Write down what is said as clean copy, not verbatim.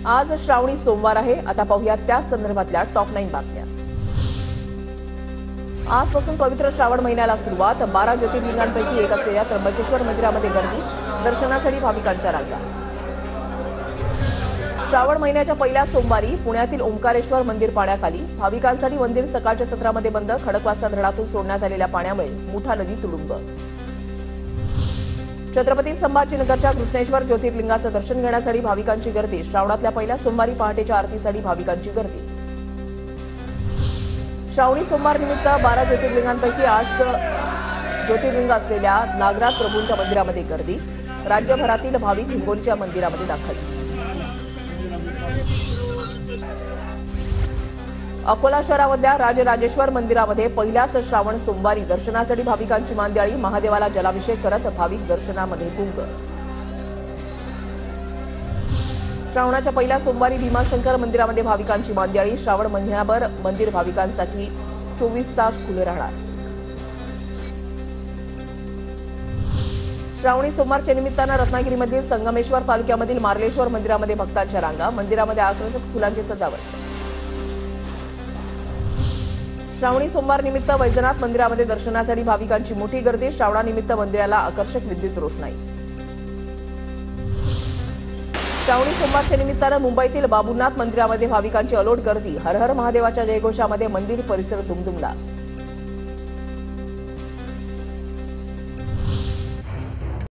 आज श्रावणी सोमवार आहे। आता पाहूया त्या संदर्भातल्या टॉप 9 बातम्या। आजपासून पवित्र श्रावण महिन्याला सुरुवात। 12 ज्योतिर्लिंगांपैकी एक असलेल्या त्र्यंबकेश्वर मंदिरामध्ये गर्दी, दर्शनासाठी भाविकांच्या रांगा। श्रावण महिन्याच्या पहिल्या सोमवारी पुण्यातील ओंकारेश्वर मंदिर पाण्याखाली। भाविकांसाठी मंदिर सकाळच्या सत्रामध्ये बंद। खडकवासला धरणातून सोडण्यात आलेल्या पाण्यामुळे मुठा नदी तुडुंब। छत्रपती संभाजीनगरच्या कृष्णेश्वर ज्योतिर्लिंगाचं दर्शन घेण्यासाठी भाविकांची गर्दी। श्रावणातल्या पहिल्या सोमवारी पहाटेच्या आरतीसाठी भाविकांची गर्दी। श्रावणी सोमवार निमित्त 12 ज्योतिर्लिंगांपैकी 8 ज्योतिर्लिंग असलेल्या नागराज प्रभूंच्या मंदिरामध्ये गर्दी। राज्यभरातील भाविक हिंगोलीच्या मंदिरामध्ये दाखल। अकोला शहरामधल्या राजराजेश्वर मंदिरामध्ये पहिल्याच श्रावण सोमवारी दर्शनासाठी भाविकांची मांदियाळी। महादेवाला जलाभिषेक करत भाविक दर्शनामध्ये गुंग। श्रावणाच्या पहिल्या सोमवारी भीमाशंकर मंदिरामध्ये भाविकांची मांदियाळी। श्रावण महिन्याभर मंदिर भाविकांसाठी 24 तास खुले राहणार। श्रावणी सोमवारच्या निमित्तानं रत्नागिरीमधील संगमेश्वर तालुक्यामधील मार्लेश्वर मंदिरामध्ये भक्तांच्या रांगा। मंदिरामध्ये आकर्षक फुलांची सजावट। श्रावणी सोमवार निमित्त वैजनाथ मंदिरामध्ये दर्शनासाठी भाविकांची मोठी गर्दी। श्रावणानिमित्त मंदिराला आकर्षक विद्युत रोषणाई। श्रावणी सोमवारच्या निमित्तानं मुंबईतील बाबूनाथ मंदिरामध्ये भाविकांची अलोट गर्दी। हर हर महादेवाच्या जयघोषामध्ये मंदिर परिसर दुमदुमला।